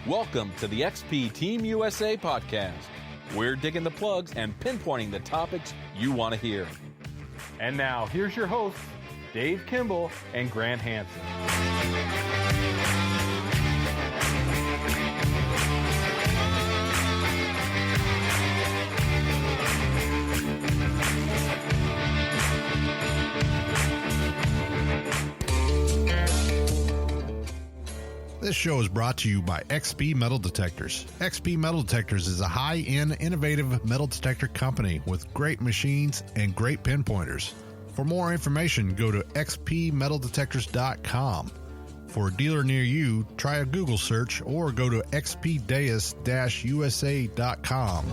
Welcome to the XP Team USA podcast. We're digging the plugs and pinpointing the topics you want to hear. And now, here's your hosts, Dave Kimball and Grant Hansen. This show is brought to you by XP Metal Detectors. XP Metal Detectors is a high-end, innovative metal detector company with great machines and great pinpointers. For more information, go to xpmetal-detectors.com. For a dealer near you, try a Google search or go to xpdeus-usa.com.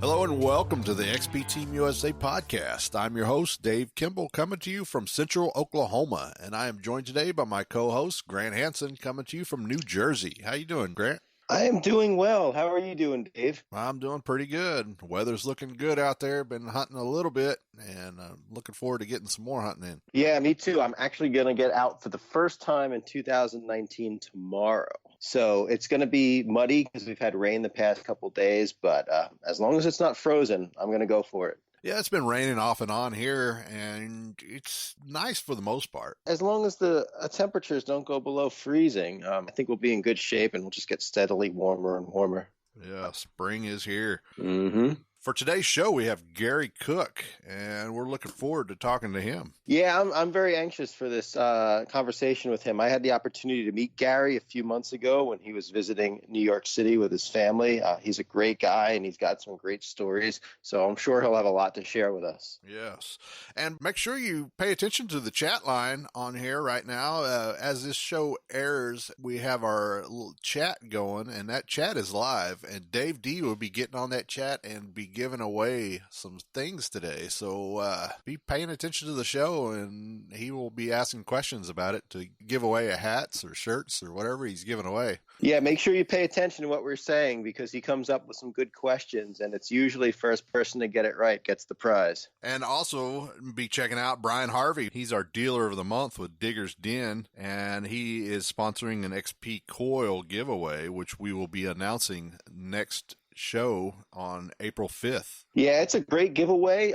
Hello and welcome to the XP Team USA podcast. I'm your host, Dave Kimball, coming to you from Central Oklahoma, and I am joined today by my co-host, Grant Hansen, coming to you from New Jersey. How you doing, Grant? I am doing well. How are you doing, Dave? I'm doing pretty good. Weather's looking good out there. Been hunting a little bit, and I'm looking forward to getting some more hunting in. Yeah, me too. I'm actually going to get out for the first time in 2019 tomorrow. So it's going to be muddy because we've had rain the past couple days, but as long as it's not frozen, I'm going to go for it. Yeah, it's been raining off and on here, and it's nice for the most part. As long as the temperatures don't go below freezing, I think we'll be in good shape, and we'll just get steadily warmer and warmer. Yeah, spring is here. Mm-hmm. For today's show, we have Gary Cook, and we're looking forward to talking to him. Yeah, I'm very anxious for this conversation with him. I had the opportunity to meet Gary a few months ago when he was visiting New York City with his family. He's a great guy, and he's got some great stories, so I'm sure he'll have a lot to share with us. Yes, and make sure you pay attention to the chat line on here right now. As this show airs, we have our little chat going, and that chat is live, and Dave D will be getting on that chat and be giving away some things today, so be paying attention to the show, and he will be asking questions about it to give away hats or shirts or whatever he's giving away. Yeah, make sure you pay attention to what we're saying because he comes up with some good questions, and it's usually first person to get it right gets the prize. And also be checking out Brian Harvey. He's our dealer of the month with Digger's Den, and he is sponsoring an XP coil giveaway, which we will be announcing next show on April 5th. Yeah, it's a great giveaway.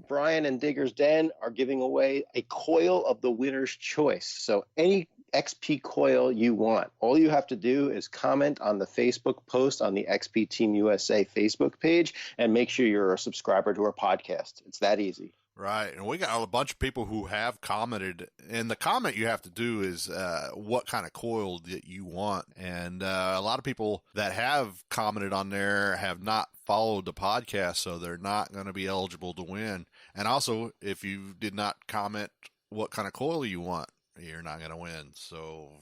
Brian and Digger's Den are giving away a coil of the winner's choice. So any XP coil you want. All you have to do is comment on the Facebook post on the XP Team USA Facebook page and make sure you're a subscriber to our podcast. It's that easy. Right, and we got a bunch of people who have commented, and the comment you have to do is what kind of coil that you want, and a lot of people that have commented on there have not followed the podcast, so they're not going to be eligible to win. And also, if you did not comment what kind of coil you want, you're not going to win, so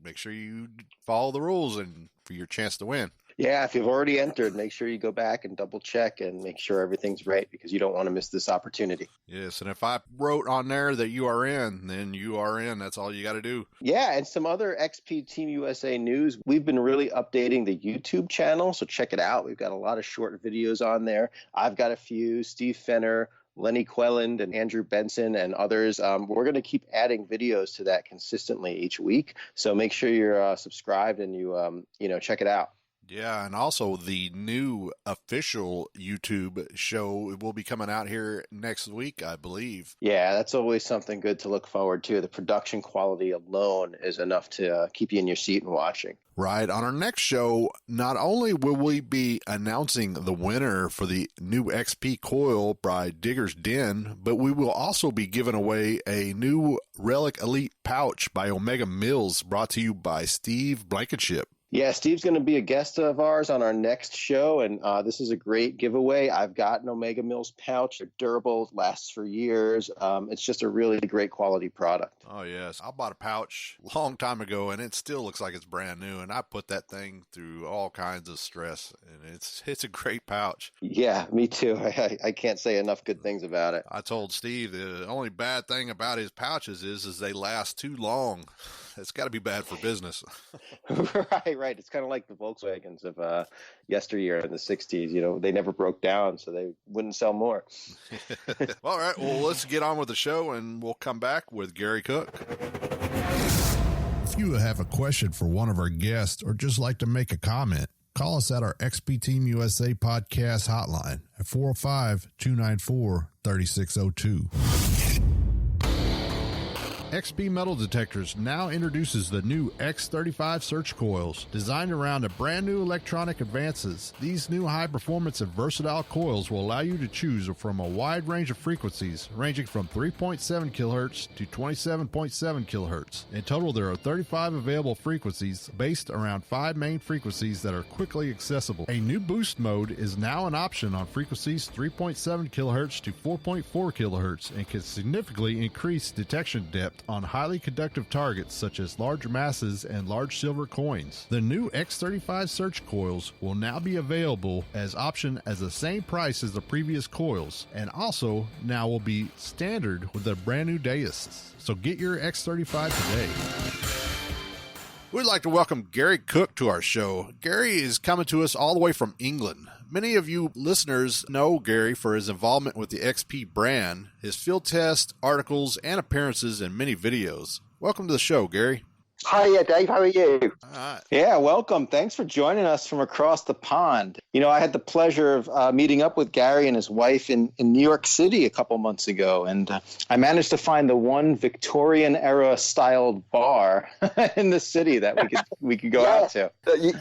make sure you follow the rules and for your chance to win. Yeah, if you've already entered, make sure you go back and double check and make sure everything's right because you don't want to miss this opportunity. Yes, and if I wrote on there that you are in, then you are in. That's all you got to do. Yeah, and some other XP Team USA news. We've been really updating the YouTube channel, so check it out. We've got a lot of short videos on there. I've got a few. Steve Fenner, Lenny Quelland, and Andrew Benson, and others. We're going to keep adding videos to that consistently each week. So make sure you're subscribed and you check it out. Yeah, and also the new official YouTube show will be coming out here next week, I believe. Yeah, that's always something good to look forward to. The production quality alone is enough to keep you in your seat and watching. Right. On our next show, not only will we be announcing the winner for the new XP coil by Digger's Den, but we will also be giving away a new Relic Elite pouch by Omega Mills brought to you by Steve Blankenship. Yeah, Steve's going to be a guest of ours on our next show, and this is a great giveaway. I've got an Omega Mills pouch. They're durable, it lasts for years. It's just a really great quality product. Oh, yes. I bought a pouch a long time ago, and it still looks like it's brand new, and I put that thing through all kinds of stress, and it's a great pouch. Yeah, me too. I can't say enough good things about it. I told Steve the only bad thing about his pouches is they last too long. It's got to be bad for business. Right. It's kind of like the Volkswagens of yesteryear in the 60s. You know, they never broke down, so they wouldn't sell more. All right. Well, let's get on with the show, and we'll come back with Gary Cook. If you have a question for one of our guests or just like to make a comment, call us at our XP Team USA podcast hotline at 405-294-3602. XP Metal Detectors now introduces the new X35 Search coils. Designed around a brand new electronic advances, these new high-performance and versatile coils will allow you to choose from a wide range of frequencies, ranging from 3.7 kHz to 27.7 kHz. In total, there are 35 available frequencies based around 5 main frequencies that are quickly accessible. A new boost mode is now an option on frequencies 3.7 kHz to 4.4 kHz and can significantly increase detection depth on highly conductive targets such as large masses and large silver coins. The new X35 Search coils will now be available as option as the same price as the previous coils, and also now will be standard with the brand new diodes. So get your X35 today. We'd like to welcome Gary Cook to our show. Gary is coming to us all the way from England. Many of you listeners know Gary for his involvement with the XP brand, his field tests, articles, and appearances in many videos. Welcome to the show, Gary. Hiya, Dave. How are you? All right. Yeah, welcome. Thanks for joining us from across the pond. You know, I had the pleasure of meeting up with Gary and his wife in New York City a couple months ago, and I managed to find the one Victorian-era styled bar in the city that we could go out to.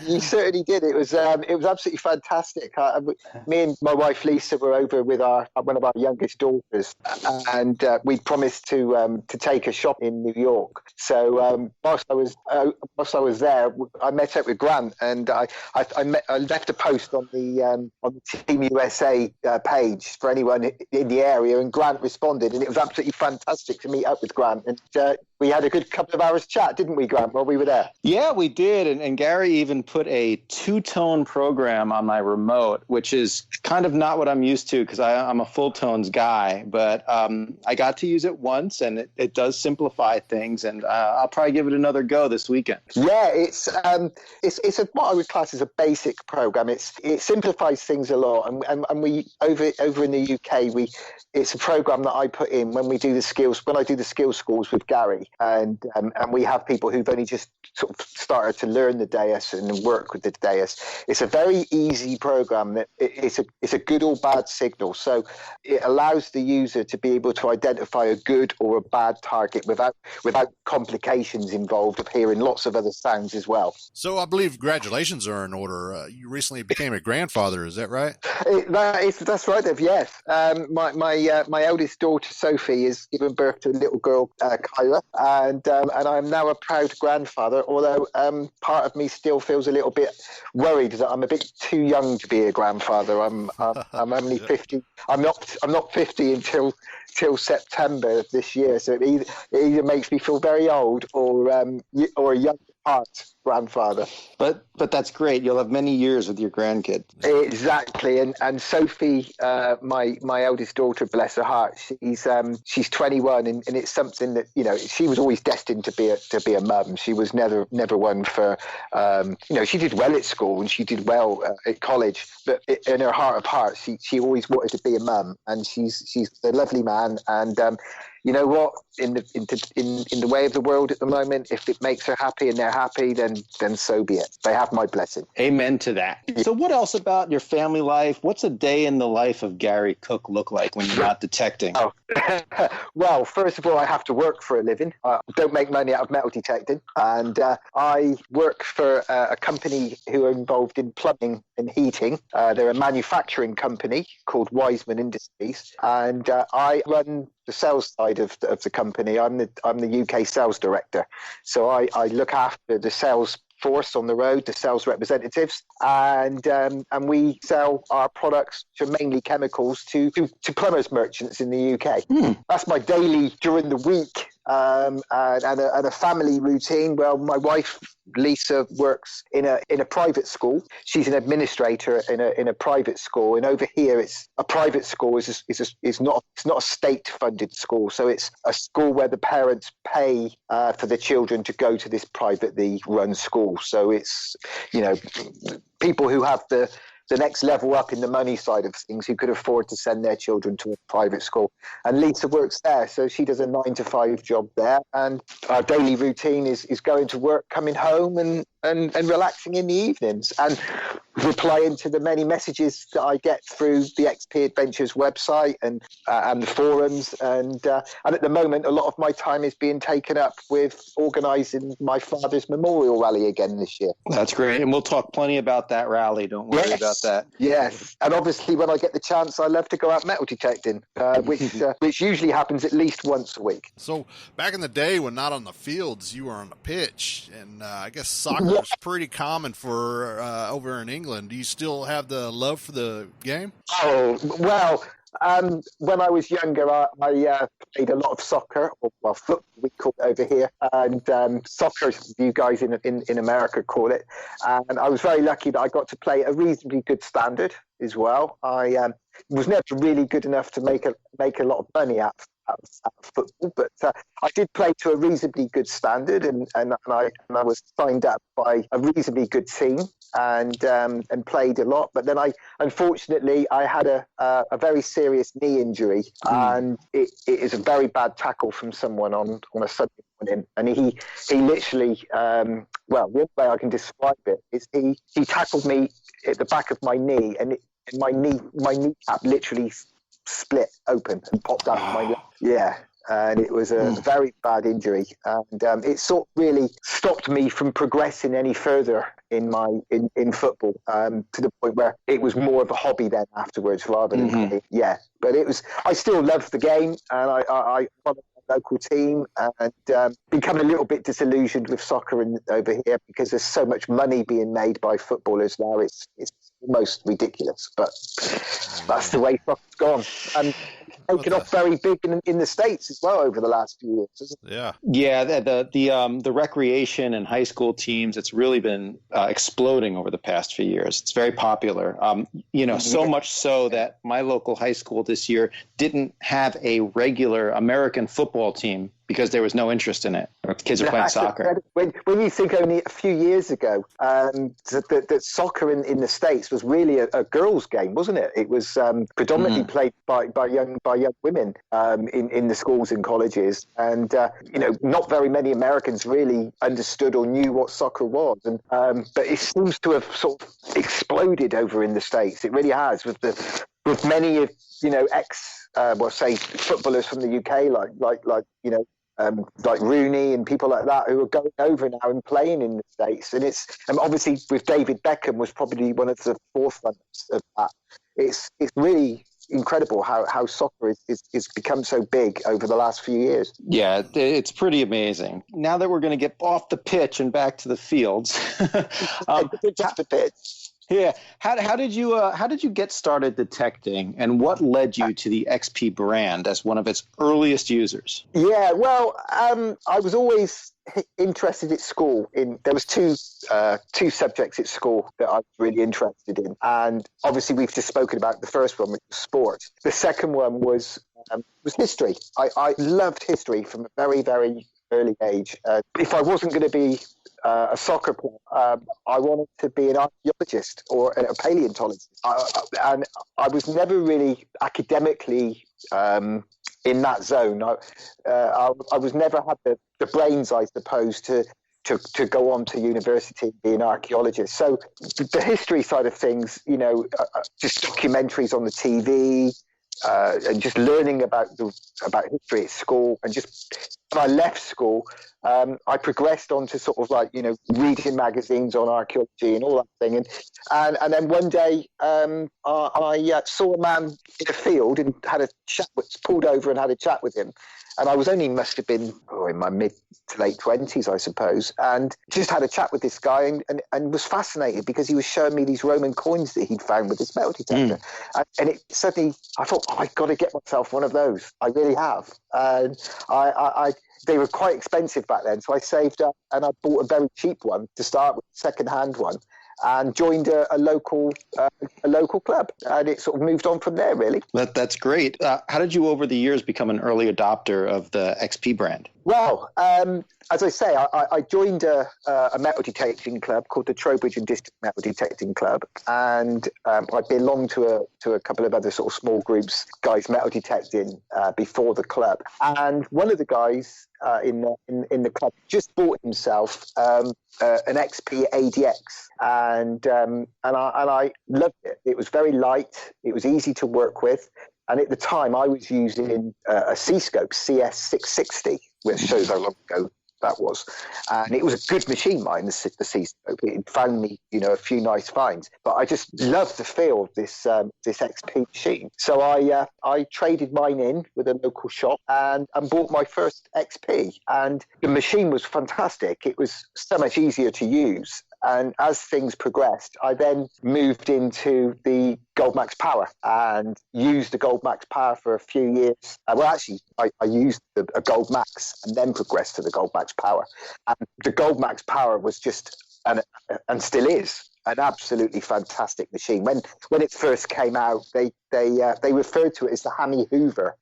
You certainly did. It was absolutely fantastic. Me and my wife Lisa were over with one of our youngest daughters, and we promised to take a shop in New York. So whilst I was there, I met up with Grant, and I left a post on the Team USA page for anyone in the area, and Grant responded, and it was absolutely fantastic to meet up with Grant, and we had a good couple of hours chat, didn't we, Grant, while we were there? Yeah, we did, and Gary even put a two-tone program on my remote, which is kind of not what I'm used to because I'm a full tones guy, but I got to use it once, and it does simplify things, and I'll probably give it another go this weekend. Yeah, it's what I would class as a basic program. It simplifies things a lot, and we over in the UK it's a program that I put in when I do the skills schools with Gary, and we have people who've only just sort of started to learn the dais and work with the dais. It's a very easy program that it's a good or bad signal, so it allows the user to be able to identify a good or a bad target without complications involved of hearing lots of other sounds as well. So I believe congratulations are in order. You recently became a grandfather, is that right? That's right, Dave. Yes. My eldest daughter Sophie is giving birth to a little girl, Kyra, and I'm now a proud grandfather. Although part of me still feels a little bit worried that I'm a bit too young to be a grandfather. I'm only 50. I'm not 50 until September of this year. So it either makes me feel very old or a young heart grandfather. But that's great. You'll have many years with your grandkid. Exactly. And Sophie, my eldest daughter, bless her heart, she's 21, and it's something that, you know, she was always destined to be a mum. She was never one for she did well at school and she did well at college, but in her heart of hearts, she always wanted to be a mum, and she's a lovely man. And you know what? In the way of the world at the moment, if it makes her happy and they're happy, then so be it. They have my blessing. Amen to that. So what else about your family life? What's a day in the life of Gary Cook look like when you're not detecting? Oh. Well, first of all, I have to work for a living. I don't make money out of metal detecting. And I work for a company who are involved in plumbing and heating. They're a manufacturing company called Wiseman Industries. And I run the sales side of the company. I'm the UK sales director. So I look after the sales force on the road, the sales representatives, and we sell our products, which are mainly chemicals, to plumbers merchants in the UK. That's my daily during the week. and a family routine. Well, my wife Lisa works in a private school. She's an administrator in a private school, and over here it's a private school is not a state funded school, so it's a school where the parents pay for the children to go to this privately run school. So it's, you know, people who have the next level up in the money side of things, who could afford to send their children to a private school. And Lisa works there, so she does a 9-to-5 job there. And our daily routine is going to work, coming home and relaxing in the evenings, and replying to the many messages that I get through the XP Adventures website and the forums. And at the moment, a lot of my time is being taken up with organising my father's memorial rally again this year. That's great. And we'll talk plenty about that rally. Don't worry about that. Yes. And obviously, when I get the chance, I love to go out metal detecting, which usually happens at least once a week. So back in the day, when not on the fields, you were on the pitch, and I guess soccer was pretty common for over in England. Do you still have the love for the game? Oh, well, when I was younger, I played a lot of soccer, or football we call it over here, and soccer, you guys in America call it. And I was very lucky that I got to play at a reasonably good standard as well. I was never really good enough to make a lot of money out of football, but I did play to a reasonably good standard, and I was signed up by a reasonably good team, and played a lot. But then unfortunately I had a very serious knee injury, and it is a very bad tackle from someone on a Sunday morning, and he literally the only way I can describe it is he tackled me at the back of my knee, and my kneecap literally split open and popped out of my leg. Yeah. And it was a very bad injury, and it sort of really stopped me from progressing any further in football, to the point where it was more of a hobby then afterwards rather than But I still love the game, and I follow my local team, and become a little bit disillusioned with soccer over here because there's so much money being made by footballers now. It's almost ridiculous, but that's the way soccer's gone. And taken off very big in the States as well over the last few years, isn't it? Yeah. The recreation and high school teams, it's really been exploding over the past few years. It's very popular. So much so that my local high school this year didn't have a regular American football team because there was no interest in it. Kids are playing soccer. When you think only a few years ago that soccer in the States was really a girls' game, wasn't it? It was predominantly played by young women in the schools and colleges, and not very many Americans really understood or knew what soccer was. And but it seems to have sort of exploded over in the States. It really has, with many of say footballers from the UK, like Rooney and people like that, who are going over now and playing in the States. And it's obviously with David Beckham was probably one of the forefronts of that. It's really incredible how soccer is become so big over the last few years. Yeah, it's pretty amazing. Now that we're going to get off the pitch and back to the fields. The pitch. Yeah. How did you get started detecting, and what led you to the XP brand as one of its earliest users? Yeah, well, I was always interested at school there was two subjects at school that I was really interested in, and obviously we've just spoken about the first one, which was sport. The second one was history. I loved history from a very, very early age. If I wasn't going to be a soccer player, I wanted to be an archaeologist or a paleontologist, and I was never really academically in that zone. I was never had the brains, I suppose, to go on to university and be an archaeologist. So the history side of things, just documentaries on the TV, and just learning about history at school. And just when I left school, I progressed on to sort of reading magazines on archaeology and all that thing. And then one day I saw a man in a field and had a chat, pulled over and had a chat with him. And I was only must have been in my mid to late 20s, I suppose, and just had a chat with this guy and was fascinated because he was showing me these Roman coins that he'd found with his metal detector. And it suddenly, I thought, I've got to get myself one of those. I really have. And they were quite expensive back then, so I saved up and I bought a very cheap one to start with, second-hand one, and joined a local club, and it sort of moved on from there, really. That's great. How did you over the years become an early adopter of the XP brand? Well, as I say, I joined a metal detecting club called the Trowbridge and District Metal Detecting Club, and I belonged to a couple of other sort of small groups, guys metal detecting before the club. And one of the guys in the club just bought himself an XP ADX, and I loved it. It was very light. It was easy to work with. And at the time, I was using a C-scope, CS660, which shows how long ago that was. And it was a good machine, mine, the C-scope. It found me, a few nice finds. But I just loved the feel of this XP machine. So I traded mine in with a local shop and bought my first XP. And the machine was fantastic. It was so much easier to use. And as things progressed, I then moved into the Goldmax Power and used the Goldmax Power for a few years. I used a Goldmax and then progressed to the Goldmax Power. And the Goldmax Power was just, and still is, an absolutely fantastic machine. When it first came out, they referred to it as the Hammy Hoover,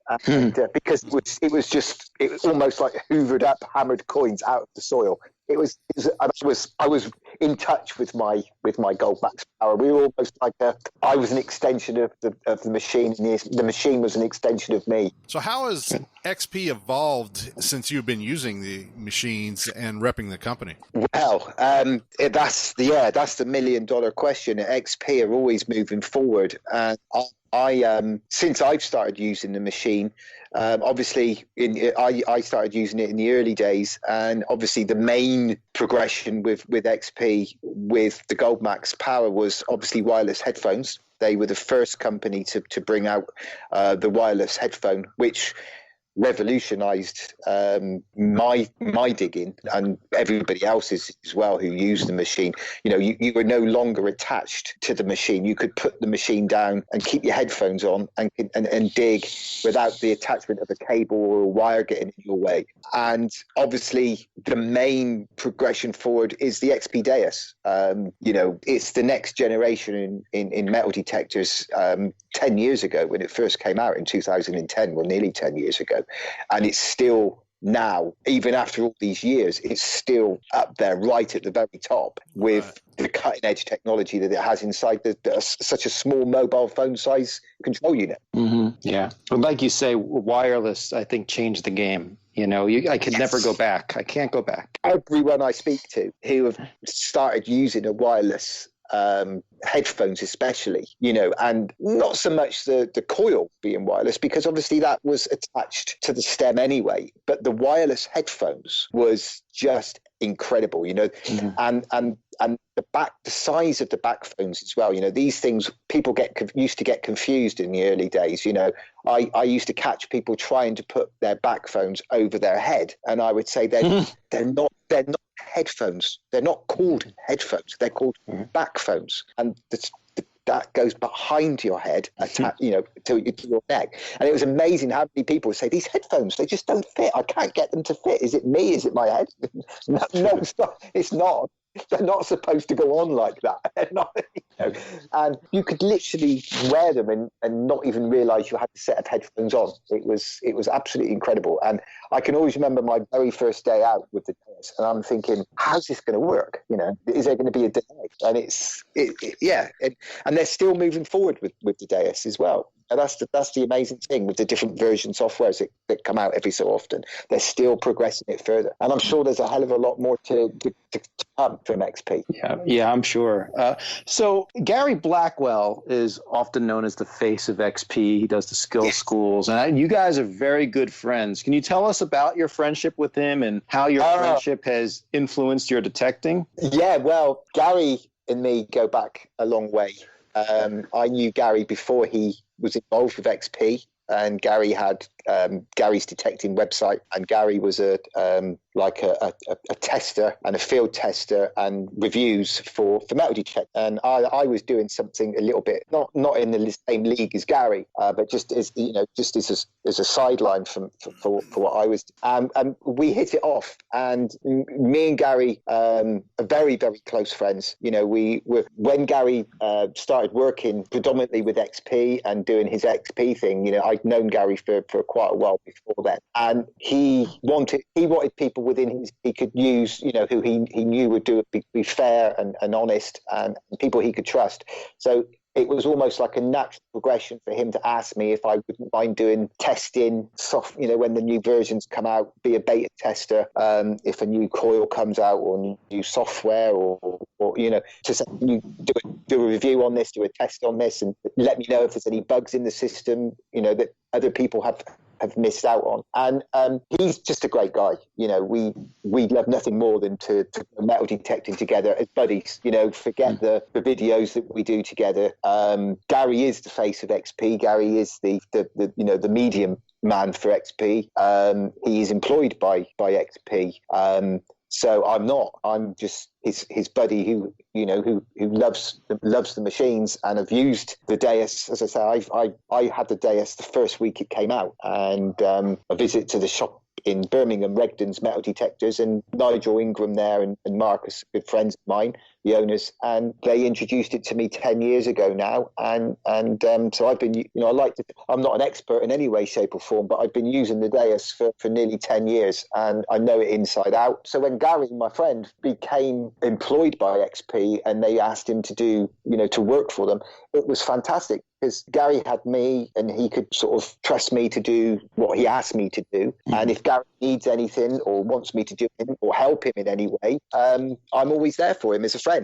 because it was almost like hoovered up hammered coins out of the soil. I was in touch with my Goldmax Power. We were almost like I was an extension of the machine, and the machine was an extension of me. So how has XP evolved since you've been using the machines and repping the company? Well, that's the $1 million question. XP are always moving forward, and I since I've started using the machine. Obviously, I started using it in the early days, and obviously the main progression with XP with the Goldmax Power was obviously wireless headphones. They were the first company to bring out the wireless headphone, which revolutionized my digging and everybody else's as well who used the machine. You were no longer attached to the machine. You could put the machine down and keep your headphones on and dig without the attachment of a cable or a wire getting in your way. And obviously the main progression forward is the XP Deus. It's the next generation in metal detectors. 10 years ago when it first came out in 2010, well, nearly 10 years ago. And it's still now, even after all these years, it's still up there right at the very top with the cutting edge technology that it has inside such a small mobile phone size control unit. Mm-hmm. Yeah. But like you say, wireless, I think, changed the game. I can never go back. I can't go back. Everyone I speak to who have started using a wireless headphones especially, and not so much the coil being wireless, because obviously that was attached to the stem anyway, but the wireless headphones was just incredible, and the size of the back phones as well. These things, people used to get confused in the early days. I used to catch people trying to put their back phones over their head, and I would say they're not headphones. They're not called headphones. They're called back phones, and that goes behind your head, to your neck. And it was amazing how many people would say, these headphones, they just don't fit. I can't get them to fit. Is it me? Is it my head? No, it's not. They're not supposed to go on like that. And you could literally wear them and not even realize you had a set of headphones on. It was absolutely incredible. And I can always remember my very first day out with the Deus, and I'm thinking, how's this going to work? Is there going to be a delay? And and they're still moving forward with the Deus as well. And that's the amazing thing with the different version softwares that come out every so often. They're still progressing it further. And I'm sure there's a hell of a lot more to come from XP. Yeah, I'm sure. So Gary Blackwell is often known as the face of XP. He does the skill schools. And you guys are very good friends. Can you tell us about your friendship with him and how your friendship has influenced your detecting? Yeah, well, Gary and me go back a long way. I knew Gary before he was involved with XP, and Gary had Gary's detecting website, and Gary was a tester and a field tester and reviews for Metal Detector, and I was doing something a little bit not in the same league as Gary, but just as a sideline for what I was. And we hit it off, and me and Gary are very, very close friends. When Gary started working predominantly with XP and doing his XP thing, I'd known Gary for quite a while before then, and he wanted people within he could use, who he knew would be fair and honest, and people he could trust. So it was almost like a natural progression for him to ask me if I wouldn't mind doing testing, when the new versions come out, be a beta tester, if a new coil comes out or new software, or to say, you do a review on this, do a test on this, and let me know if there's any bugs in the system, that other people have missed out on. And he's just a great guy. We love nothing more than to go metal detecting together as buddies. Forget the videos that we do together. Gary is the face of XP. Gary is the medium man for XP. He is employed by XP. So I'm not. I'm just his buddy who loves the machines and have used the Deus. As I say, I had the Deus the first week it came out, and a visit to the shop in Birmingham, Regden's Metal Detectors, and Nigel Ingram there and Marcus, good friends of mine, the owners, and they introduced it to me 10 years ago now, and so I've been, I'm not an expert in any way, shape or form, but I've been using the Deus for nearly 10 years, and I know it inside out. So when Gary, my friend, became employed by XP and they asked him to do, to work for them, it was fantastic, because Gary had me and he could sort of trust me to do what he asked me to do. And if Gary needs anything or wants me to do it or help him in any way, I'm always there for him as a friend,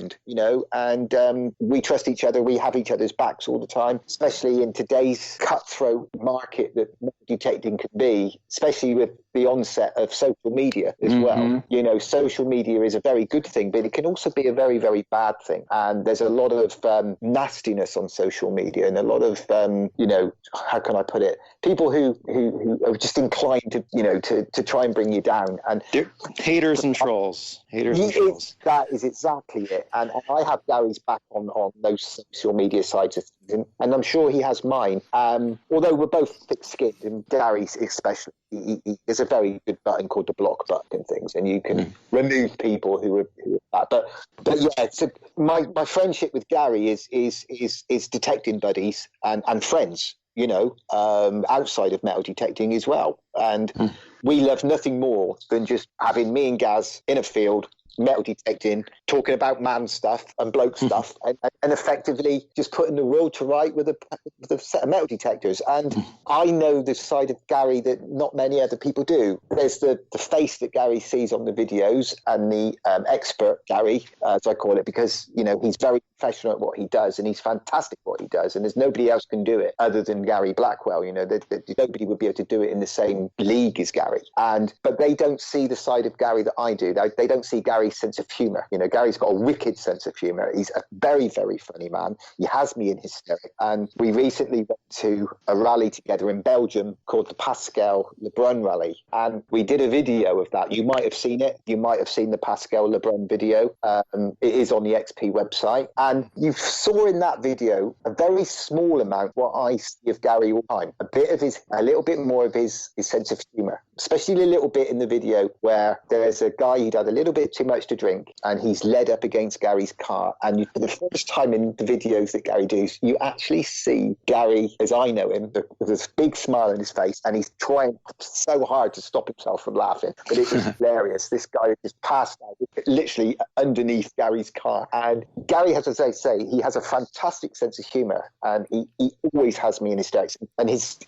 and we trust each other. We have each other's backs all the time, especially in today's cutthroat market that detecting can be, especially with the onset of social media as well. Social media is a very good thing, but it can also be a very, very bad thing. And there's a lot of nastiness on social media, and a lot of, how can I put it? People who are just inclined to try and bring you down. And haters and trolls. That is exactly it. And I have Gary's back on those social media sides of things, and I'm sure he has mine. Although we're both thick-skinned, and Gary's especially, there's a very good button called the block button and things, and you can remove people who are that. But yeah, so my friendship with Gary is detecting buddies and friends, outside of metal detecting as well. And we love nothing more than just having me and Gaz in a field, metal detecting, talking about man stuff and bloke stuff, and effectively just putting the world to right with a set of metal detectors. And I know the side of Gary that not many other people do. There's the face that Gary sees on the videos, and the expert Gary, as I call it, because he's very professional at what he does, and he's fantastic at what he does, and there's nobody else can do it other than Gary Blackwell. Nobody would be able to do it in the same league as Gary. But they don't see the side of Gary that I do. They don't see Gary's sense of humor. Gary's got a wicked sense of humor. He's a very, very funny man. He has me in hysterics. And we recently went to a rally together in Belgium called the Pascal Lebrun Rally, and we did a video of that. You might have seen it. You might have seen the Pascal Lebrun video. It is on the XP website, and you saw in that video a very small amount what I see of Gary all the time. A little bit more of his sense of humor, especially a little bit in the video where there's a guy who'd had a little bit too much to drink, and he's led up against Gary's car, and for the first time in the videos that Gary does, you actually see Gary as I know him, with this big smile on his face, and he's trying so hard to stop himself from laughing, but it was hilarious. This guy just passed out literally underneath Gary's car, and Gary has, as I say, he has a fantastic sense of humor, and he always has me in hysterics, and his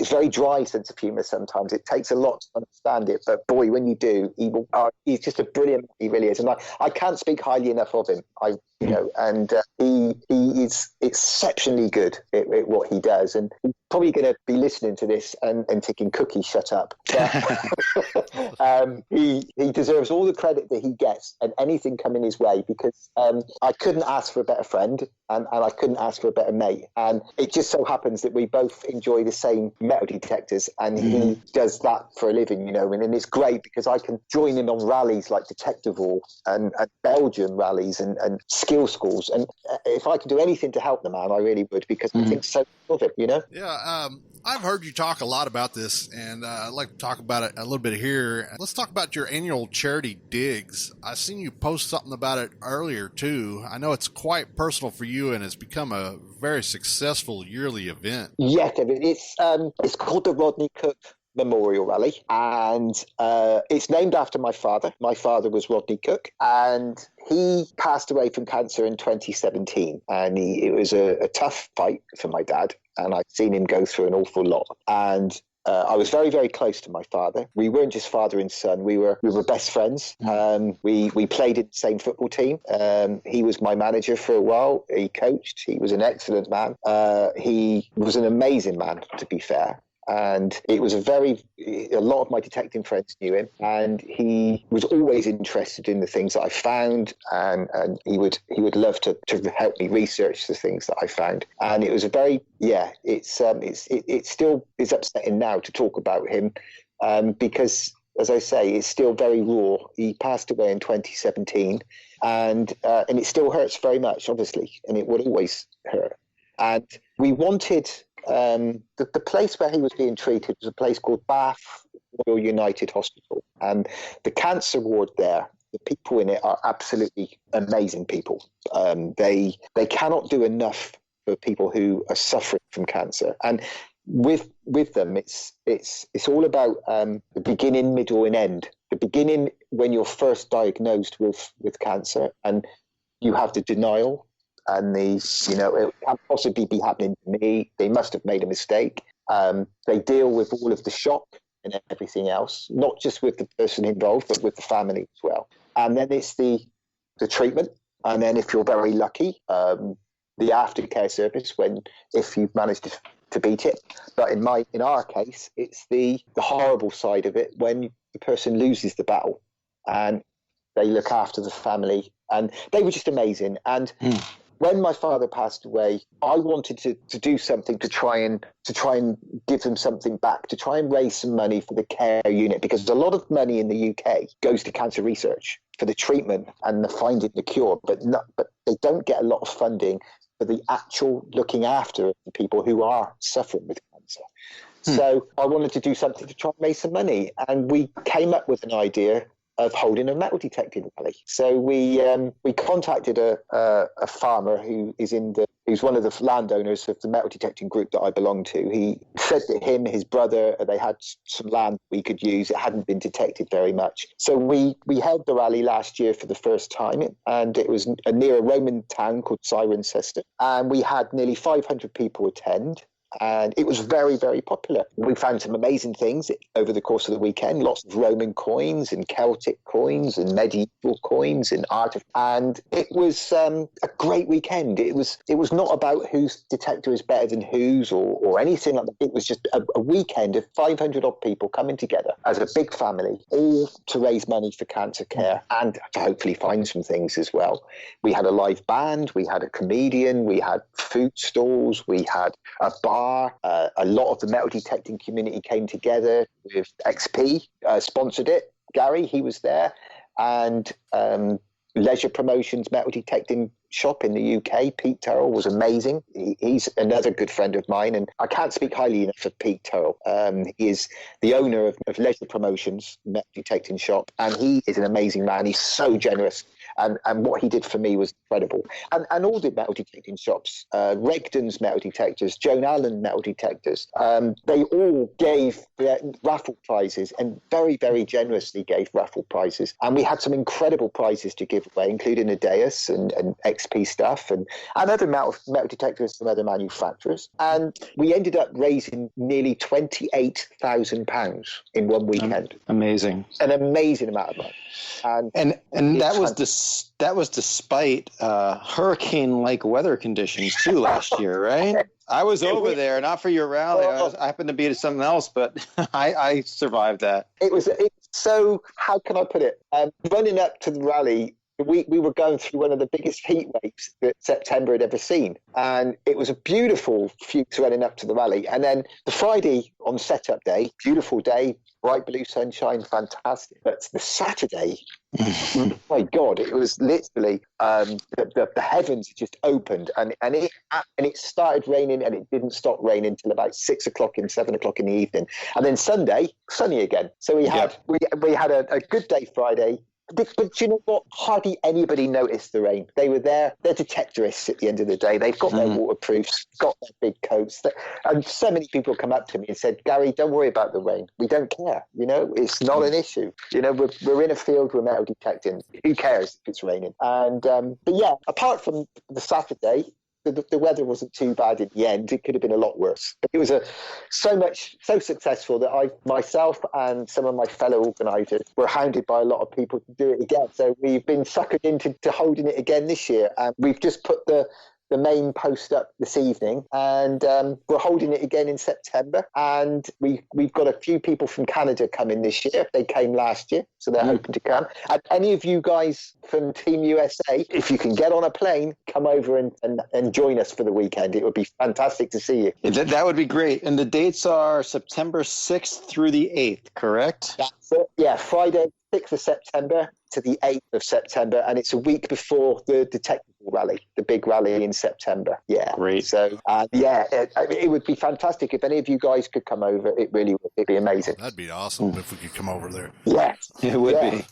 very dry sense of humor. Sometimes it takes a lot to understand it, but boy, when you do, he's just a brilliant, he really is, and I can't speak highly enough of him. And he is exceptionally good at what he does, and he's probably going to be listening to this and thinking, "Cookie, shut up." But, He deserves all the credit that he gets and anything coming his way, because I couldn't ask for a better friend, and I couldn't ask for a better mate. And it just so happens that we both enjoy the same metal detectors, and he does that for a living, you know. And it's great because I can join him on rallies like Detectable and Belgian rallies and skill schools. And if I could do anything to help the man, I really would, because I think so of him, you know. Yeah, I've heard you talk a lot about this, and I'd like to talk about it a little bit here. Let's talk about your annual charity digs. I seen you post something about it earlier, too. I know it's quite personal for you, and it's become a very successful yearly event. Yeah, Kevin. It's called the Rodney Cook Memorial Rally, and it's named after my father. My father was Rodney Cook, and he passed away from cancer in 2017, and it was a tough fight for my dad, and I've seen him go through an awful lot. And I was very, very close to my father. We weren't just father and son. We were best friends. We played in the same football team. He was my manager for a while. He coached. He was an excellent man. He was an amazing man, to be fair. And it was a lot of my detecting friends knew him, and he was always interested in the things that I found, and he would love to help me research the things that I found. And it was it still is upsetting now to talk about him, because, as I say, it's still very raw. He passed away in 2017, and it still hurts very much, obviously, and it would always hurt. And we wanted. The place where he was being treated was a place called Bath Royal United Hospital, and the cancer ward there, the people in it are absolutely amazing people. They cannot do enough for people who are suffering from cancer, and with them, it's all about the beginning, middle, and end. The beginning, when you're first diagnosed with cancer, and you have the denial. And it can't possibly be happening to me. They must have made a mistake. They deal with all of the shock and everything else, not just with the person involved, but with the family as well. And then it's the treatment. And then if you're very lucky, the aftercare service, if you've managed to beat it. But in our case, it's the horrible side of it when the person loses the battle and they look after the family. And they were just amazing. And when my father passed away, I wanted to do something to try and give them something back, to try and raise some money for the care unit, because a lot of money in the UK goes to cancer research for the treatment and the finding the cure, but they don't get a lot of funding for the actual looking after the people who are suffering with cancer. So I wanted to do something to try and raise some money, and we came up with an idea of holding a metal detecting rally. So we contacted a farmer who's one of the landowners of the metal detecting group that I belong to. He said that his brother, they had some land we could use. It hadn't been detected very much. So we held the rally last year for the first time, and it was near a Roman town called Cirencester, and we had nearly 500 people attend. And it was very, very popular. We found some amazing things over the course of the weekend, lots of Roman coins and Celtic coins and medieval coins and and it was a great weekend. It was not about whose detector is better than whose or anything like that. It was just a weekend of 500 odd people coming together as a big family, all to raise money for cancer care and to hopefully find some things as well. We had a live band, we had a comedian, we had food stalls, we had a bar. A lot of the metal detecting community came together with XP, sponsored it. Gary, he was there, and Leisure Promotions Metal Detecting shop in the UK, Pete Turrell, was amazing. He's another good friend of mine, and I can't speak highly enough of Pete Turrell. He is the owner of Leisure Promotions Metal Detecting shop, and he is an amazing man. He's so generous. And what he did for me was incredible. And all the metal detecting shops, Regden's Metal Detectors, Joan Allen Metal Detectors, they all gave raffle prizes, and very, very generously gave raffle prizes. And we had some incredible prizes to give away, including a Deus and XP stuff and other metal detectors from other manufacturers. And we ended up raising nearly £28,000 in one weekend. Amazing. An amazing amount of money. And that was despite hurricane-like weather conditions too last year, right? I was over there, not for your rally. I happened to be at something else, but I survived that. It's so, how can I put it? Running up to the rally, we were going through one of the biggest heat waves that September had ever seen. And it was a beautiful few running up to the rally. And then the Friday on setup day, beautiful day, bright blue sunshine, fantastic. But the Saturday, my God, it was literally the heavens just opened, and it started raining, and it didn't stop raining until about 6 o'clock and 7 o'clock in the evening. And then Sunday, sunny again. So we had a good day Friday. But you know what? Hardly anybody noticed the rain. They were there. They're detectorists at the end of the day. They've got their waterproofs, got their big coats. And so many people come up to me and said, Gary, don't worry about the rain. We don't care. You know, it's not an issue. You know, we're in a field, we're metal detecting. Who cares if it's raining? And but yeah, apart from the Saturday, the weather wasn't too bad in the end. It could have been a lot worse. But it was so successful that myself and some of my fellow organisers were hounded by a lot of people to do it again. So we've been suckered into holding it again this year. And we've just put the main post up this evening, and we're holding it again in September. And we've got a few people from Canada coming this year. They came last year, so they're hoping to come. And any of you guys from Team USA, if you can get on a plane, come over and join us for the weekend. It would be fantastic to see you. That would be great. And the dates are September 6th through the 8th, correct? That's it. Yeah, Friday, 6th of September to the 8th of September, and it's a week before the Detectable Rally, the big rally in September. Yeah. Great. So, it would be fantastic if any of you guys could come over. It really would. It'd be amazing. That'd be awesome if we could come over there. Yeah. It would be.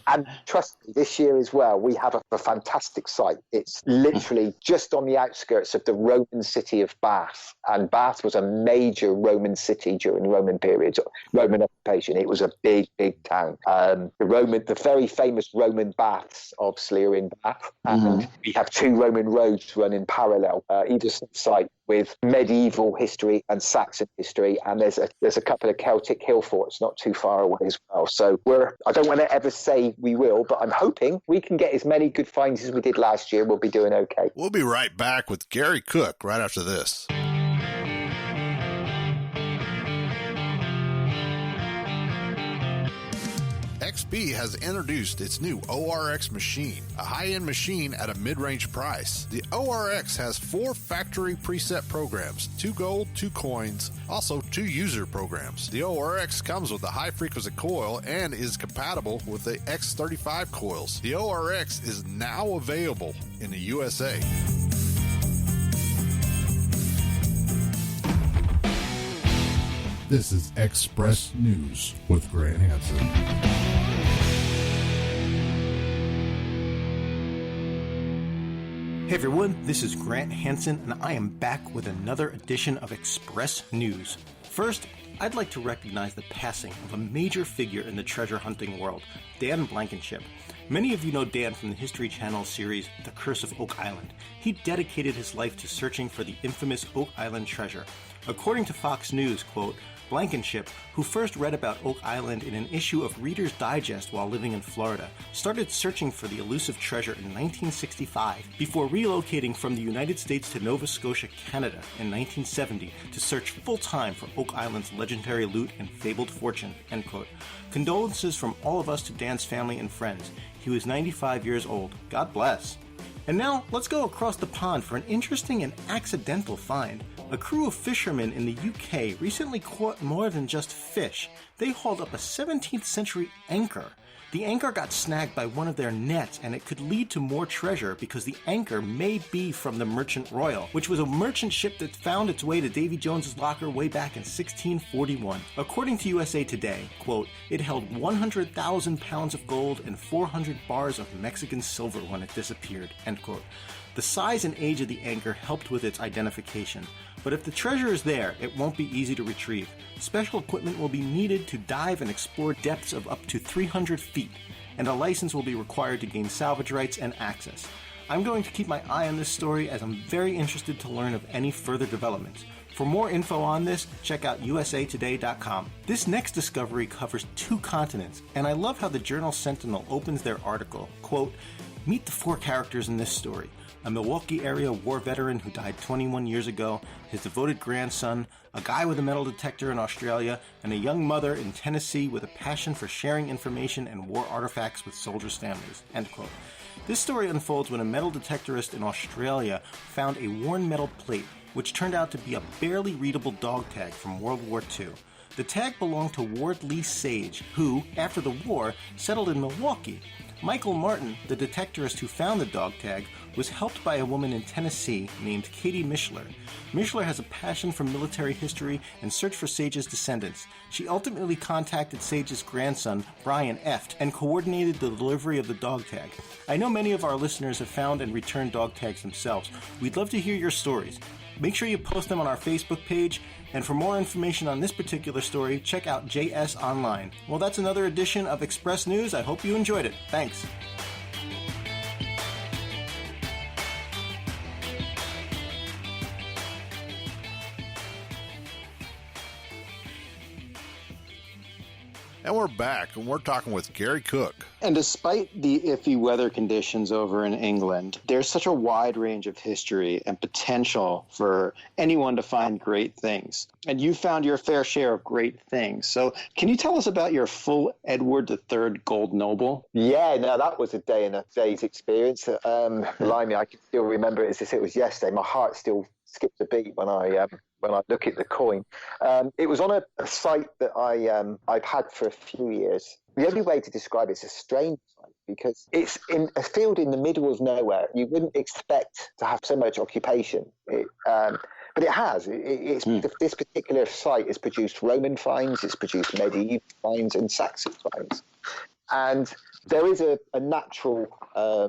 And trust me, this year as well, we have a fantastic site. It's literally just on the outskirts of the Roman city of Bath. And Bath was a major Roman city during Roman periods, Roman occupation. It was a big, big town. The very famous Roman baths, obviously, are in Bath. And we have two Roman roads running parallel, either side, with medieval history and Saxon history, and there's a couple of Celtic hill forts not too far away as well. So I don't want to ever say we will, but I'm hoping we can get as many good finds as we did last year. We'll be doing okay. We'll be right back with Gary Cook right after this. XP has introduced its new ORX machine, a high-end machine at a mid-range price. The ORX has 4 factory preset programs, 2 gold, 2 coins, also 2 user programs. The ORX comes with a high-frequency coil and is compatible with the X35 coils. The ORX is now available in the USA. This is Express News with Grant Hansen. Hey everyone, this is Grant Hansen, and I am back with another edition of Express News. First, I'd like to recognize the passing of a major figure in the treasure hunting world, Dan Blankenship. Many of you know Dan from the History Channel series The Curse of Oak Island. He dedicated his life to searching for the infamous Oak Island treasure. According to Fox News, quote, Blankenship, who first read about Oak Island in an issue of Reader's Digest while living in Florida, started searching for the elusive treasure in 1965 before relocating from the United States to Nova Scotia, Canada in 1970 to search full-time for Oak Island's legendary loot and fabled fortune, end quote. Condolences from all of us to Dan's family and friends. He was 95 years old. God bless. And now, let's go across the pond for an interesting and accidental find. A crew of fishermen in the UK recently caught more than just fish. They hauled up a 17th century anchor. The anchor got snagged by one of their nets, and it could lead to more treasure because the anchor may be from the Merchant Royal, which was a merchant ship that found its way to Davy Jones's locker way back in 1641. According to USA Today, quote, it held 100,000 pounds of gold and 400 bars of Mexican silver when it disappeared, end quote. The size and age of the anchor helped with its identification. But if the treasure is there, it won't be easy to retrieve. Special equipment will be needed to dive and explore depths of up to 300 feet, and a license will be required to gain salvage rights and access. I'm going to keep my eye on this story as I'm very interested to learn of any further developments. For more info on this, check out usatoday.com. This next discovery covers 2 continents, and I love how the Journal Sentinel opens their article, quote, Meet the 4 characters in this story. A Milwaukee area war veteran who died 21 years ago, his devoted grandson, a guy with a metal detector in Australia, and a young mother in Tennessee with a passion for sharing information and war artifacts with soldiers' families. End quote. This story unfolds when a metal detectorist in Australia found a worn metal plate, which turned out to be a barely readable dog tag from World War II. The tag belonged to Ward Lee Sage, who, after the war, settled in Milwaukee. Michael Martin, the detectorist who found the dog tag, was helped by a woman in Tennessee named Katie Mishler. Mishler has a passion for military history and search for Sage's descendants. She ultimately contacted Sage's grandson, Brian Eft, and coordinated the delivery of the dog tag. I know many of our listeners have found and returned dog tags themselves. We'd love to hear your stories. Make sure you post them on our Facebook page, and for more information on this particular story, check out JS Online. Well, that's another edition of Express News. I hope you enjoyed it. Thanks. And we're back, and we're talking with Gary Cook. And despite the iffy weather conditions over in England, there's such a wide range of history and potential for anyone to find great things. And you found your fair share of great things. So can you tell us about your full Edward III Gold Noble? Yeah, no, that was a day and a day's experience. Blimey, I can still remember it as if it was yesterday. My heart still skips a beat when I look at the coin. It was on a site that I've had for a few years. The only way to describe it is a strange site because it's in a field in the middle of nowhere. You wouldn't expect to have so much occupation. But it has. This particular site has produced Roman finds, it's produced medieval finds and Saxon finds. And there is a natural,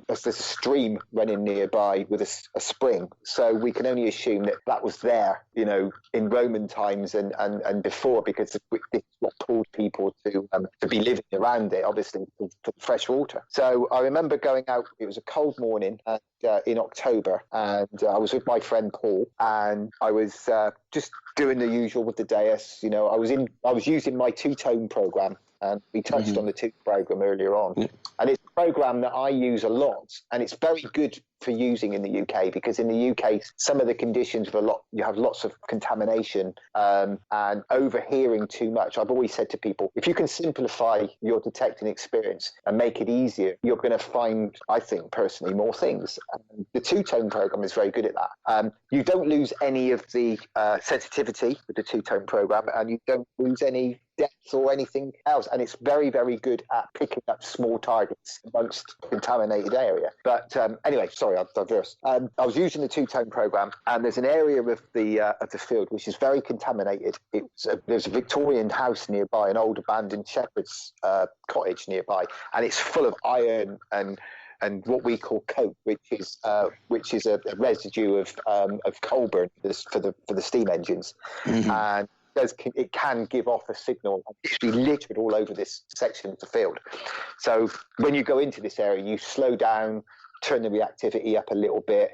there's a stream running nearby with a spring. So we can only assume that was there, in Roman times and before, because this is what pulled people to be living around it, obviously, for fresh water. So I remember going out, it was a cold morning in October, and I was with my friend Paul, and I was just doing the usual with the Deus. I was using my two-tone program. And we touched on the two program earlier on. Yeah. And it's a program that I use a lot. And it's very good for using in the UK because in the UK, some of the conditions you have lots of contamination and overhearing too much. I've always said to people, if you can simplify your detecting experience and make it easier, you're going to find, I think personally, more things. And the two-tone program is very good at that. You don't lose any of the sensitivity with the two-tone program, and you don't lose any depth or anything else, and it's very, very good at picking up small targets amongst contaminated area. But anyway, sorry, I've diversed. I was using the two-tone program, and there's an area of the field which is very contaminated. There's a Victorian house nearby, an old abandoned shepherd's cottage nearby, and it's full of iron and what we call coke, which is a residue of coal burn for the steam engines, and it can give off a signal. It's littered all over this section of the field. So when you go into this area, you slow down, turn the reactivity up a little bit,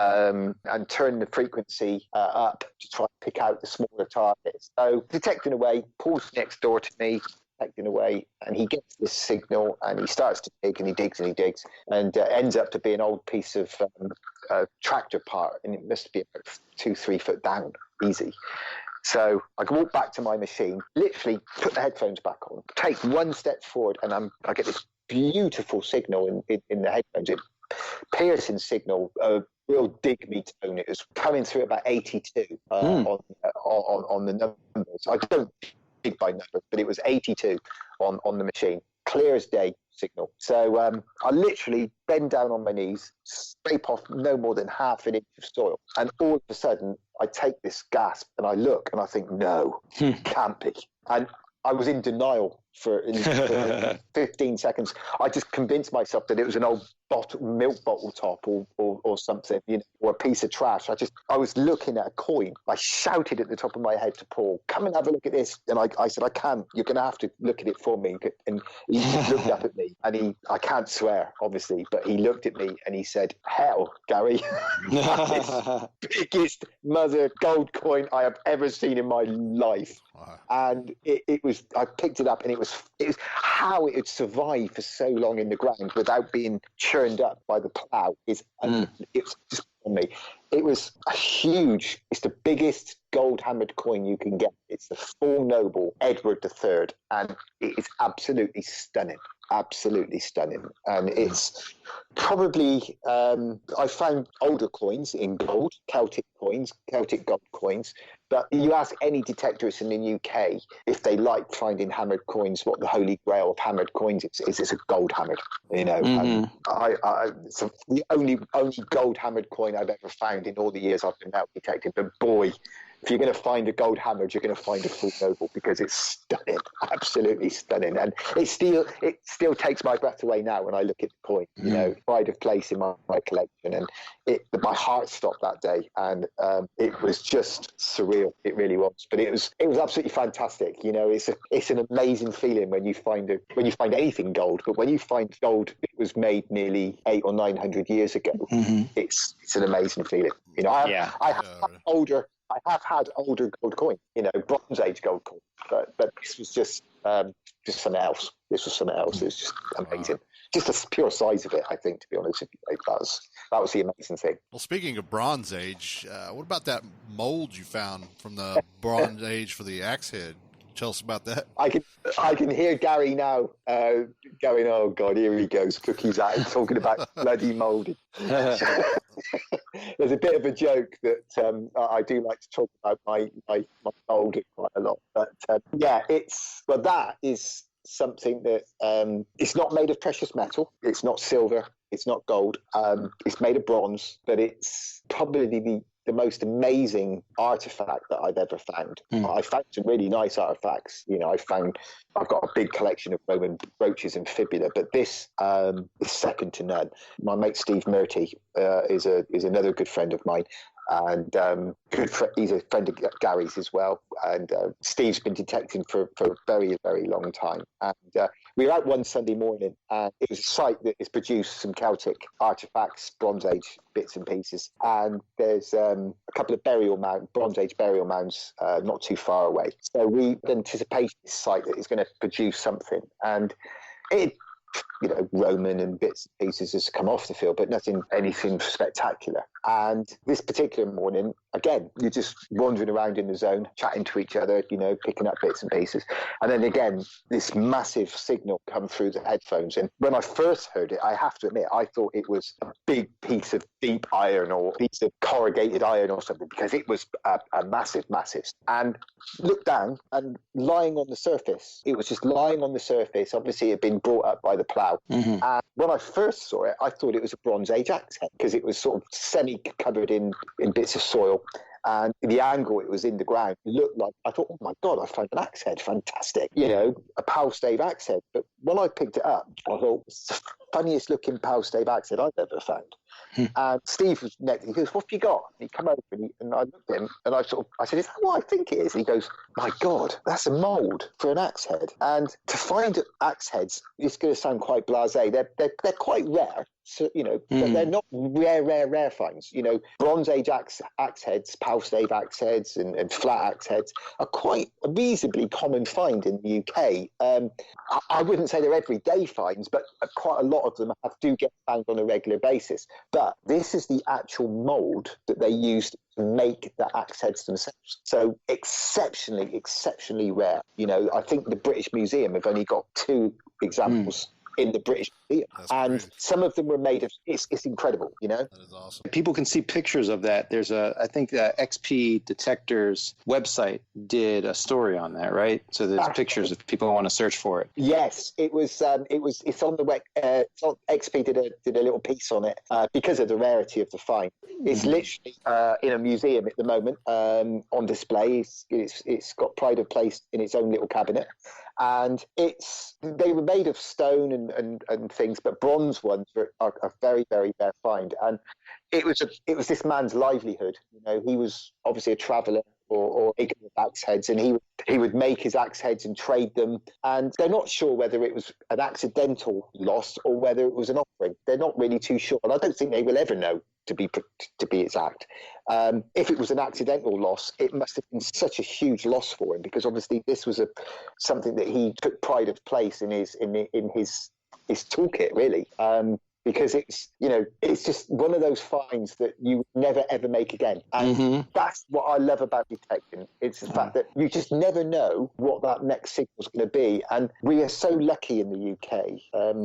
and turn the frequency up to try and pick out the smaller targets. So detecting away, Paul's next door to me, detecting away, and he gets this signal and he starts to dig and he digs and he digs and ends up to be an old piece of tractor part, and it must be about 2-3 foot down, easy. So I can walk back to my machine, literally put the headphones back on, take one step forward, and I get this beautiful signal in the headphones, piercing signal, a real dig me tone. It was coming through about 82 on the numbers. I don't dig by numbers, but it was 82 on the machine. Clear as day signal. So I literally bend down on my knees, scrape off no more than half an inch of soil, and all of a sudden I take this gasp and I look and I think, no, can't be. And I was in denial for 15 seconds. I just convinced myself that it was an old milk bottle top or something, or a piece of trash. I was looking at a coin. I shouted at the top of my head to Paul, come and have a look at this. And I said, I can't. You're going to have to look at it for me. And he just looked up at me I can't swear, obviously, but he looked at me and he said, "Hell, Gary, that is the biggest mother gold coin I have ever seen in my life." Wow. And it was, I picked it up, and it was how it had survived for so long in the ground without being churned up by the plough. It was just on me. It was a huge, it's the biggest gold hammered coin you can get. It's the full noble Edward III, and it is absolutely stunning. Absolutely stunning. And it's probably, I found older coins in gold, Celtic gold coins. But you ask any detectorist in the UK if they like finding hammered coins, what the holy grail of hammered coins is it's a gold hammered, you know. It's the only gold hammered coin I've ever found in all the years I've been metal detecting. But boy, if you're going to find a gold hammered, you're going to find a full noble, because it's stunning, absolutely stunning. And it still takes my breath away now when I look at the coin, you know, pride of place in my collection. And my heart stopped that day, and it was just surreal. It really was. But it was absolutely fantastic. You know, it's an amazing feeling when you find anything gold, but when you find gold that was made nearly 800 or 900 years ago, it's an amazing feeling. You know, I have had older gold coin, you know, Bronze Age gold coin, but this was just something else. This was something else. It was just amazing. Just the pure size of it, I think, to be honest with you, that was the amazing thing. Well, speaking of Bronze Age, what about that mold you found from the Bronze Age for the axe head? Tell us about that. I can hear Gary now going, "Oh God, here he goes, cookies out," talking about bloody Mouldy. There's a bit of a joke that I do like to talk about my Mouldy quite a lot, but that is something that it's not made of precious metal. It's not silver. It's not gold. It's made of bronze, but it's probably the most amazing artifact that I've ever found. I found some really nice artifacts. You know, I've got a big collection of Roman brooches and fibula, but this is second to none. My mate Steve Murty is another good friend of mine, and he's a friend of Gary's as well. And Steve's been detecting for a very, very long time. And we were out one Sunday morning, and it was a site that has produced some Celtic artifacts, Bronze Age bits and pieces. And there's a couple of Bronze Age burial mounds not too far away. So we anticipate this site that is going to produce something. And it, you know, Roman and bits and pieces has come off the field, but anything spectacular. And this particular morning, again, you're just wandering around in the zone, chatting to each other, you know, picking up bits and pieces. And then again, this massive signal come through the headphones. And when I first heard it, I have to admit, I thought it was a big piece of deep iron or a piece of corrugated iron or something, because it was a massive. And looked down, and lying on the surface, it was just lying on the surface. Obviously, it had been brought up by the plough. And when I first saw it, I thought it was a Bronze Age axe head, because it was sort of semi-covered in bits of soil. And the angle it was in the ground looked like, I thought, "Oh my God, I found an axe head, fantastic." You know, a pal stave axe head. But when I picked it up, I thought, it's the funniest looking pal stave axe head I've ever found. And Steve was next. He goes, "What have you got?" And he come over and I looked at him, and I said, "Is that what I think it is?" And he goes, "My God, that's a mould for an axe head." And to find axe heads, it's going to sound quite blasé. They're quite rare. So, you know, but they're not rare finds. You know, Bronze Age axe heads, pal stave axe heads, and flat axe heads are quite a reasonably common find in the UK. I wouldn't say they're everyday finds, but quite a lot of them do get found on a regular basis. But this is the actual mould that they used to make the axe heads themselves. So exceptionally rare. You know, I think the British Museum have only got 2 examples in the British Museum, and some of them were made of. It's incredible, you know. That is awesome. People can see pictures of that. There's I think XP Detectors website did a story on that, right? So there's pictures if people want to search for it. Yes, it was. It's on the web. XP did a little piece on it because of the rarity of the find. It's literally in a museum at the moment on display. It's got pride of place in its own little cabinet. And they were made of stone and things, but bronze ones are very, very rare find. And it was this man's livelihood. You know, he was obviously a traveller. or make axe heads, and he would make his axe heads and trade them. And they're not sure whether it was an accidental loss or whether it was an offering. They're not really too sure, and I don't think they will ever know, to be exact. If it was an accidental loss, it must have been such a huge loss for him, because obviously this was something that he took pride of place in his toolkit, really. Because it's just one of those finds that you never ever make again. And that's what I love about detecting. It's the fact that you just never know what that next signal is going to be. And we are so lucky in the UK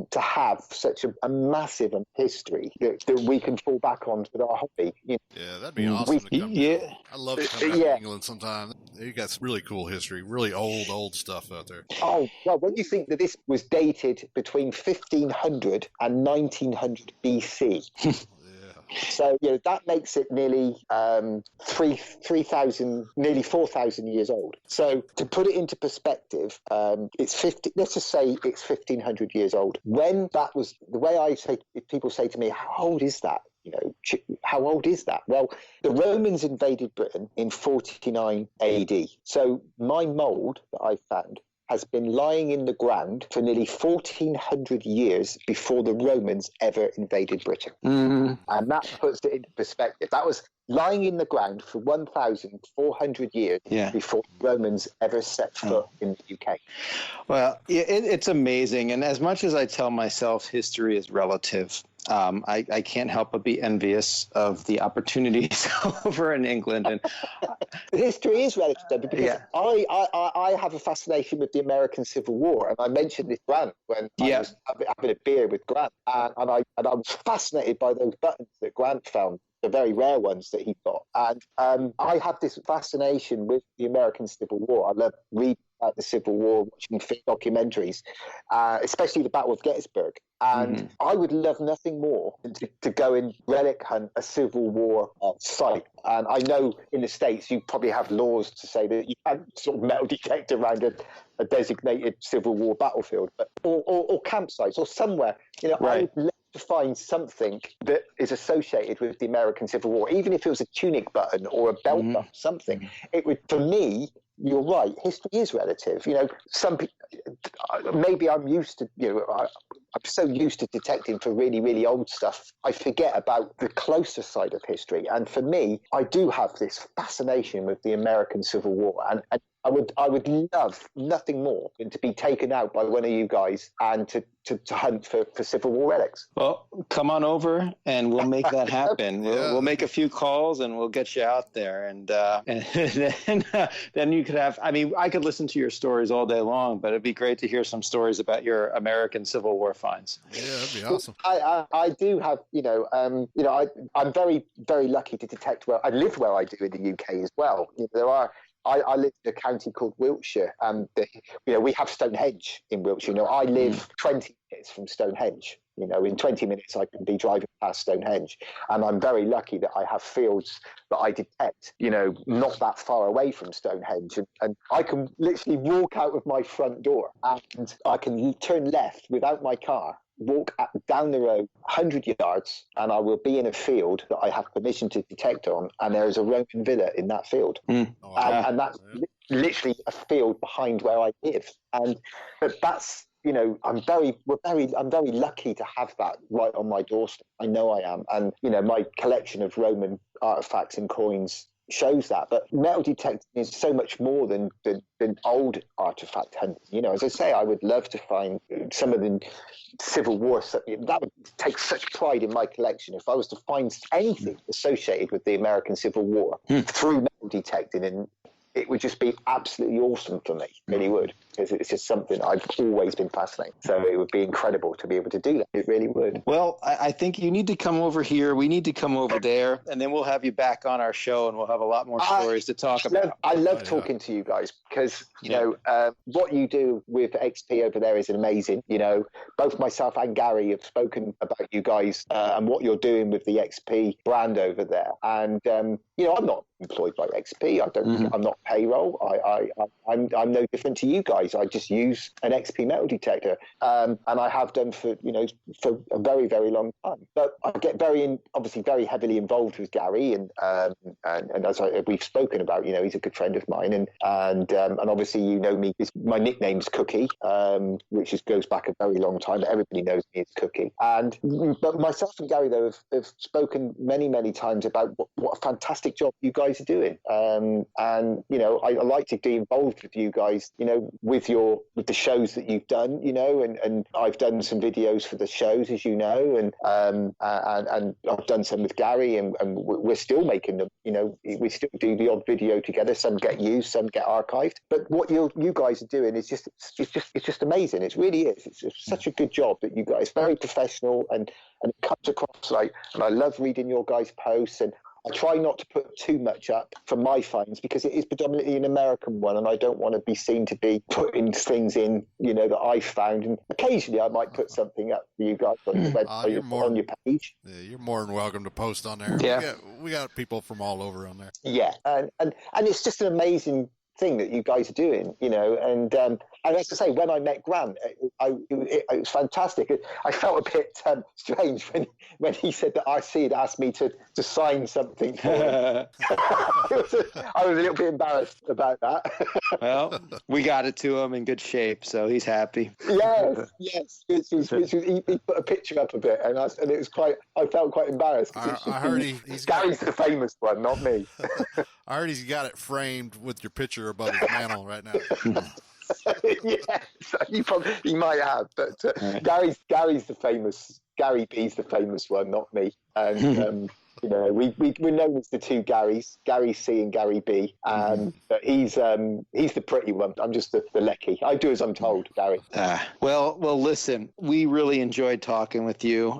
to have such a massive history that we can fall back on with our hobby. Yeah, that'd be awesome to come down. I love to come down to England sometime. You got some really cool history, really old stuff out there. Oh, well, when you think that this was dated between 1500 and 1900 BC. So, that makes it nearly 3,000, nearly 4,000 years old. So to put it into perspective, let's just say it's 1,500 years old. When that was, the way I say, if people say to me, how old is that? How old is that? Well, the Romans invaded Britain in 49 AD. So my mould that I found has been lying in the ground for nearly 1,400 years before the Romans ever invaded Britain. And that puts it into perspective. That was lying in the ground for 1,400 years before the Romans ever set foot in the UK. Well, it's amazing. And as much as I tell myself history is relative, I can't help but be envious of the opportunities over in England. And history is relative, because I have a fascination with the American Civil War, and I mentioned this Grant when I was having a beer with Grant, and I was fascinated by those buttons that Grant found, the very rare ones that he got. And I have this fascination with the American Civil War. I love reading about the Civil War, watching film documentaries, especially the Battle of Gettysburg. And I would love nothing more than to go and relic hunt a Civil War site. And I know in the States you probably have laws to say that you can't sort of metal detect around a designated Civil War battlefield, but or campsites or somewhere. I would love to find something that is associated with the American Civil War, even if it was a tunic button or a belt buckle, something. It would, for me. You're right. History is relative. Some people, maybe I'm used to, I'm so used to detecting for really, really old stuff, I forget about the closer side of history. And for me, I do have this fascination with the American Civil War. And I would love nothing more than to be taken out by one of you guys and to hunt for Civil War relics. Well, come on over and we'll make that happen. We'll make a few calls and we'll get you out there. And then you could have, I could listen to your stories all day long, but it'd be great to hear some stories about your American Civil War finds. Yeah, that'd be awesome. I do have, I'm very, very lucky to detect I live where I do in the UK as well. I live in a county called Wiltshire, and we have Stonehenge in Wiltshire. I live 20 minutes from Stonehenge. In 20 minutes I can be driving past Stonehenge, and I'm very lucky that I have fields that I detect, not that far away from Stonehenge, and I can literally walk out of my front door and I can turn left without my car, walk down the road 100 yards, and I will be in a field that I have permission to detect on, and there is a Roman villa in that field. And that's literally a field behind where I live. But that's, I'm very lucky to have that right on my doorstep. I know I am. And, my collection of Roman artifacts and coins shows that. But metal detecting is so much more than old artifact hunting. As I say, I would love to find some of the Civil War. That would take such pride in my collection if I was to find anything associated with the American Civil War through metal detecting, and it would just be absolutely awesome for me. It really would, because it's just something I've always been fascinated. So it would be incredible to be able to do that. It really would. Well, I think you need to come over here. We need to come over there, and then we'll have you back on our show, and we'll have a lot more stories to talk about. I love talking to you guys because, what you do with XP over there is amazing. Both myself and Gary have spoken about you guys and what you're doing with the XP brand over there. And, I'm not employed by XP. I'm not payroll. I'm no different to you guys. I just use an XP metal detector, and I have done for a very, very long time. But I get obviously very heavily involved with Gary, and as we've spoken about, he's a good friend of mine, and obviously me. My nickname's Cookie, which goes back a very long time. Everybody knows me as Cookie, but myself and Gary though have spoken many, many times about what a fantastic job you guys are doing, and I like to be involved with you guys, with the shows that you've done, and I've done some videos for the shows, as you know, and I've done some with Gary, and we're still making them. We still do the odd video together. Some get used, some get archived. But what you guys are doing is just amazing. It really is. It's such a good job that you guys, very professional, and it comes across and I love reading your guys' posts, and I try not to put too much up from my finds because it is predominantly an American one, and I don't want to be seen to be putting things in, that I've found. And occasionally I might put something up for you guys on your website, on your page. Yeah, you're more than welcome to post on there. Yeah. We got people from all over on there. Yeah, and it's just an amazing thing that you guys are doing, and as I say, when I met Grant, it was fantastic. I felt a bit strange when he said that RC had asked me to sign something for him. I was a little bit embarrassed about that. Well, we got it to him in good shape, so he's happy. Yes. He put a picture up a bit, and it was I felt quite embarrassed. I heard he's Gary's the famous one, not me. I heard he's got it framed with your picture above his mantle right now. Yeah, he might have, but Gary's the famous. Gary B's the famous one, not me. And we're known as the two Garys, Gary C and Gary B. But he's the pretty one. I'm just the lecky. I do as I'm told, Gary. Well, listen, we really enjoyed talking with you.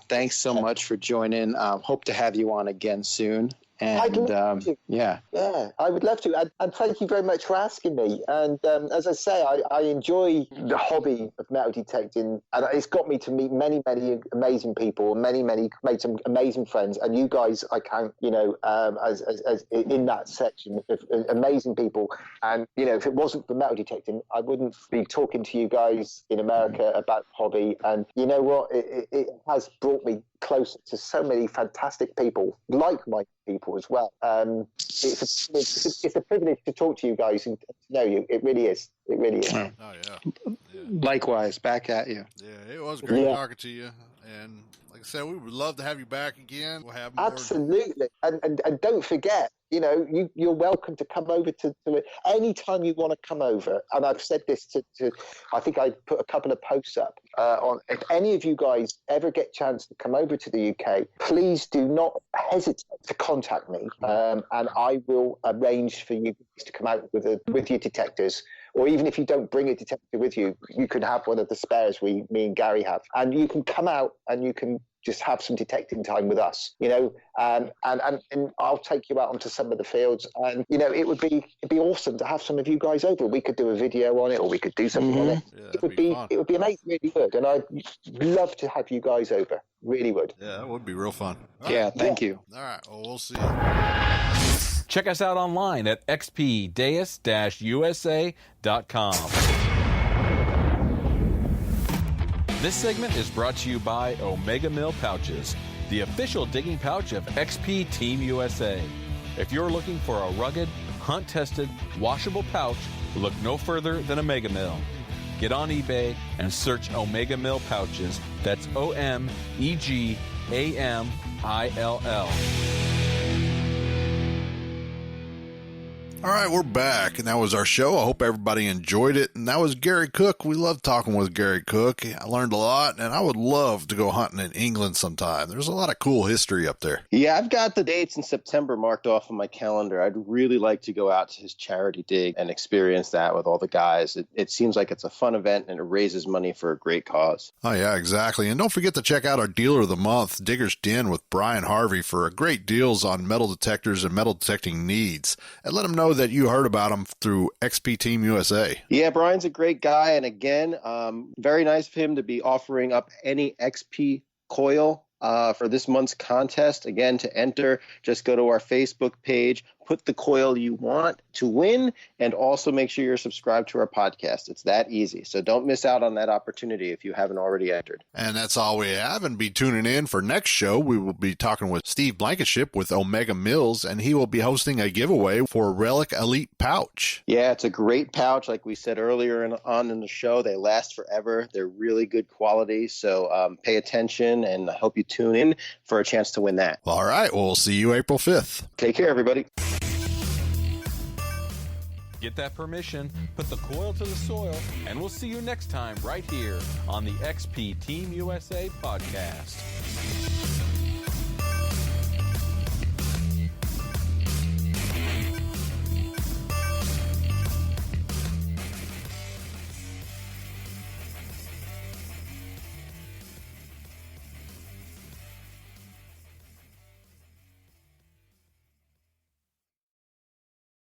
Thanks so much for joining. Hope to have you on again soon. And I'd love to. Yeah, I would love to. And thank you very much for asking me. And as I say, I enjoy the hobby of metal detecting, and it's got me to meet many, many amazing people, made some amazing friends. And you guys, I count, as in that section of amazing people. And if it wasn't for metal detecting, I wouldn't be talking to you guys in America about hobby. And you know what? It has brought me closer to so many fantastic people, like-minded people as well. It's a privilege to talk to you guys and to know you. It really is. It really is. Oh yeah. Likewise, back at you. Yeah, it was great talking to you, and like I said, we would love to have you back again. We'll have more. Absolutely, and don't forget, you're welcome to come over to it anytime you want to come over. And I've said this to I think I put a couple of posts up on. If any of you guys ever get a chance to come over to the UK, please do not hesitate to contact me, and I will arrange for you to come out with your detectors. Or even if you don't bring a detector with you, you can have one of the spares me and Gary have, and you can come out and you can just have some detecting time with us, and I'll take you out onto some of the fields, and it'd be awesome to have some of you guys over. We could do a video on it, or we could do something on it. Yeah, it would be amazing, really good, and I'd love to have you guys over. Really would. Yeah, that would be real fun. Thank you. All right, well, we'll see you. Check us out online at xpdeus-usa.com. This segment is brought to you by Omega Mill Pouches, the official digging pouch of XP Team USA. If you're looking for a rugged, hunt-tested, washable pouch, look no further than Omega Mill. Get on eBay and search Omega Mill Pouches. That's OMEGAMILL. All right, we're back, and that was our show. I hope everybody enjoyed it. And that was Gary Cook. We love talking with Gary Cook. I learned a lot, and I would love to go hunting in England sometime. There's a lot of cool history up there. Yeah, I've got the dates in September marked off on my calendar. I'd really like to go out to his charity dig and experience that with all the guys. It seems like it's a fun event, and it raises money for a great cause. Oh, yeah, exactly. And don't forget to check out our Dealer of the Month, Digger's Den, with Brian Harvey for great deals on metal detectors and metal detecting needs. And let him know that you heard about him through XP Team USA. Yeah, Brian's a great guy. And again, very nice of him to be offering up any XP coil for this month's contest. Again, to enter, just go to our Facebook page, put the coil you want to win, and also make sure you're subscribed to our podcast. It's that easy. So don't miss out on that opportunity if you haven't already entered. And that's all we have. And be tuning in for next show. We will be talking with Steve Blankenship with Omega Mills, and he will be hosting a giveaway for Relic Elite pouch. Yeah, it's a great pouch. Like we said earlier on in the show, they last forever. They're really good quality. So pay attention, and I hope you tune in for a chance to win that. All right. Well, we'll see you April 5th. Take care, everybody. Get that permission, put the coil to the soil, and we'll see you next time right here on the XP Team USA podcast.